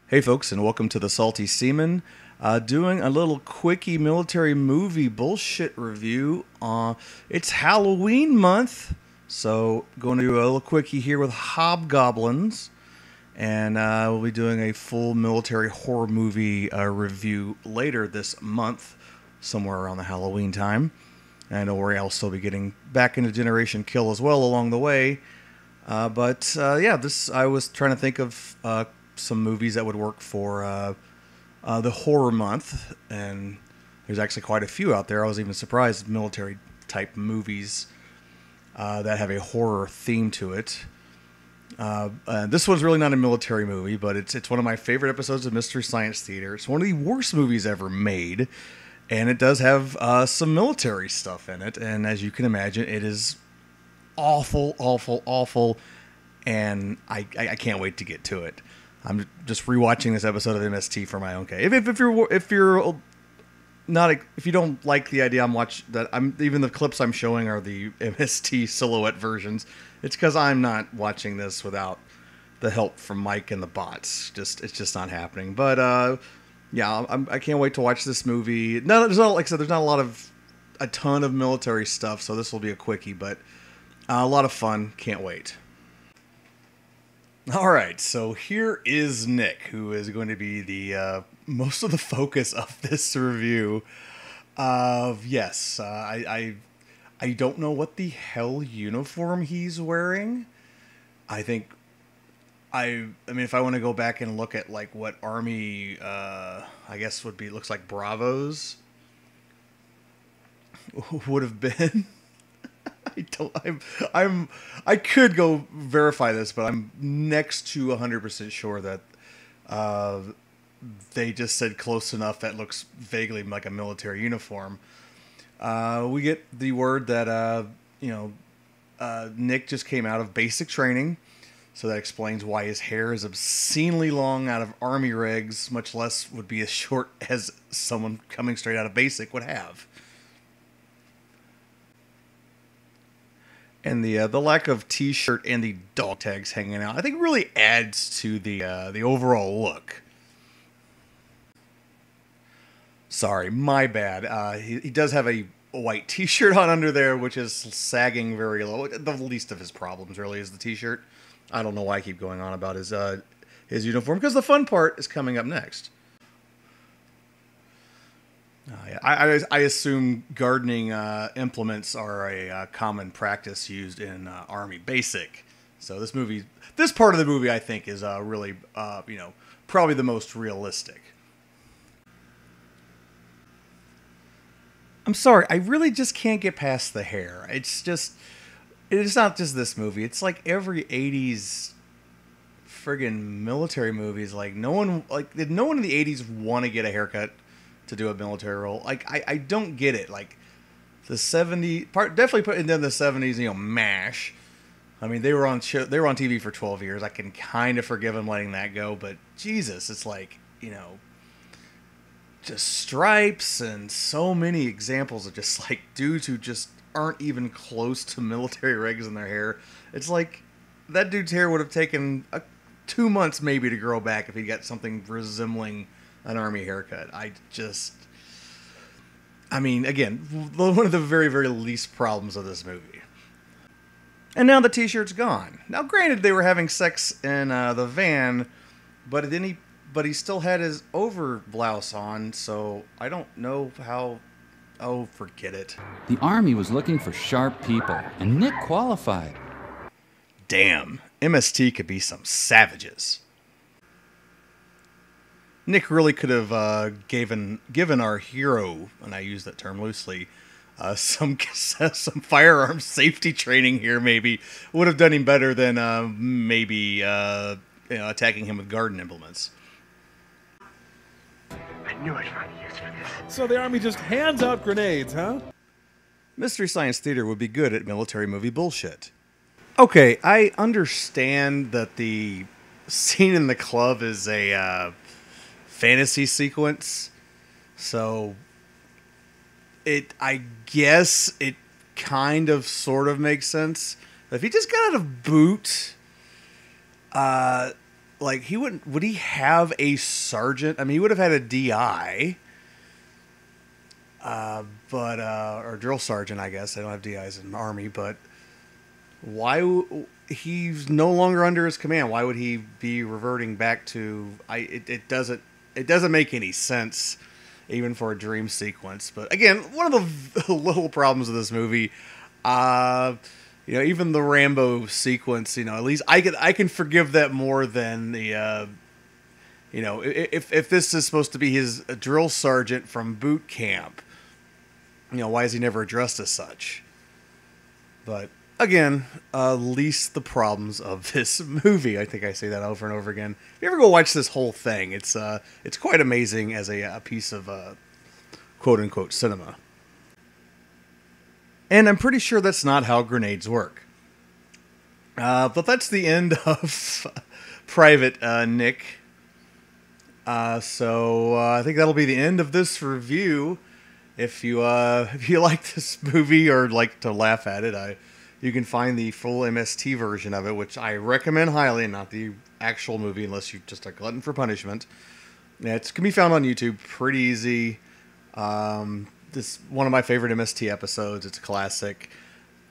Hey folks, and welcome to the Salty Seaman. Doing a little quickie military movie bullshit review. It's Halloween month, so going to do a little quickie here with Hobgoblins, and we'll be doing a full military horror movie review later this month, somewhere around the Halloween time. And don't worry, I'll still be getting back into Generation Kill as well along the way. I was trying to think of some movies that would work for the horror month, and there's actually quite a few out there. I was even surprised military type movies that have a horror theme to it. This one's really not a military movie, but it's one of my favorite episodes of Mystery Science Theater. It's one of the worst movies ever made, and it does have some military stuff in it. And as you can imagine, it is awful, awful, awful, and I can't wait to get to it. I'm just rewatching this episode of MST for my own case. If you don't like the idea even the clips I'm showing are the MST silhouette versions. It's because I'm not watching this without the help from Mike and the bots. It's just not happening. But I can't wait to watch this movie. There's not a ton of military stuff, so this will be a quickie, but a lot of fun. Can't wait. All right, so here is Nick, who is going to be the most of the focus of this review. I don't know what the hell uniform he's wearing. If I want to go back and look at like what Army, I guess looks like Bravos would have been. I could go verify this, but I'm next to 100% sure that they just said close enough that looks vaguely like a military uniform. We get the word that Nick just came out of basic training, so that explains why his hair is obscenely long out of Army regs, much less would be as short as someone coming straight out of basic would have. And the lack of T-shirt and the dog tags hanging out, I think, really adds to the overall look. Sorry, my bad. He does have a white T-shirt on under there, which is sagging very low. The least of his problems, really, is the T-shirt. I don't know why I keep going on about his uniform, because the fun part is coming up next. I assume gardening implements are a common practice used in Army Basic. So this part of the movie, I think, is really, probably the most realistic. I'm sorry, I really just can't get past the hair. It's not just this movie. It's like every 80s friggin' military movies. Did no one in the 80s want to get a haircut to do a military role? I don't get it. Like the 70s part, definitely put in the 70s, MASH. I mean, they were on TV for 12 years. I can kind of forgive them letting that go, but Jesus, it's just stripes and so many examples of just like dudes who just aren't even close to military regs in their hair. It's like that dude's hair would have taken 2 months maybe to grow back if he got something resembling an Army haircut. Again, one of the very, very least problems of this movie. And now the T-shirt's gone. Now, granted, they were having sex in the van, but he still had his over blouse on, so I don't know how. Oh, forget it. The Army was looking for sharp people, and Nick qualified. Damn, MST could be some savages. Nick really could have given our hero, and I use that term loosely, some firearm safety training here. Maybe would have done him better than attacking him with garden implements. I knew I'd find a use for this. So the Army just hands out grenades, huh? Mystery Science Theater would be good at military movie bullshit. Okay, I understand that the scene in the club is a fantasy sequence, so I guess it kind of sort of makes sense. If he just got out of boot, like, he wouldn't, would he have a sergeant? I mean, he would have had a DI, or drill sergeant, I guess. They don't have DIs in the Army, but why, he's no longer under his command. Why would he be reverting back to, it doesn't make any sense, even for a dream sequence. But again, one of the little problems of this movie, even the Rambo sequence, at least I can forgive that more than the, if this is supposed to be his drill sergeant from boot camp, why is he never addressed as such? But again, least the problems of this movie. I think I say that over and over again. If you ever go watch this whole thing, it's quite amazing as a piece of quote unquote cinema. And I'm pretty sure that's not how grenades work. But that's the end of Private Nick. So I think that'll be the end of this review. If you like this movie or like to laugh at it, you can find the full MST version of it, which I recommend highly, and not the actual movie unless you're just a glutton for punishment. Yeah, it can be found on YouTube, pretty easy. This one of my favorite MST episodes. It's a classic.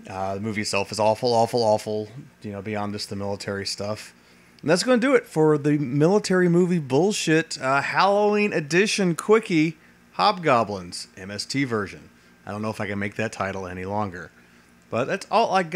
The movie itself is awful, awful, awful. Beyond just the military stuff. And that's going to do it for the military movie bullshit Halloween edition quickie Hobgoblins MST version. I don't know if I can make that title any longer, but that's all I got.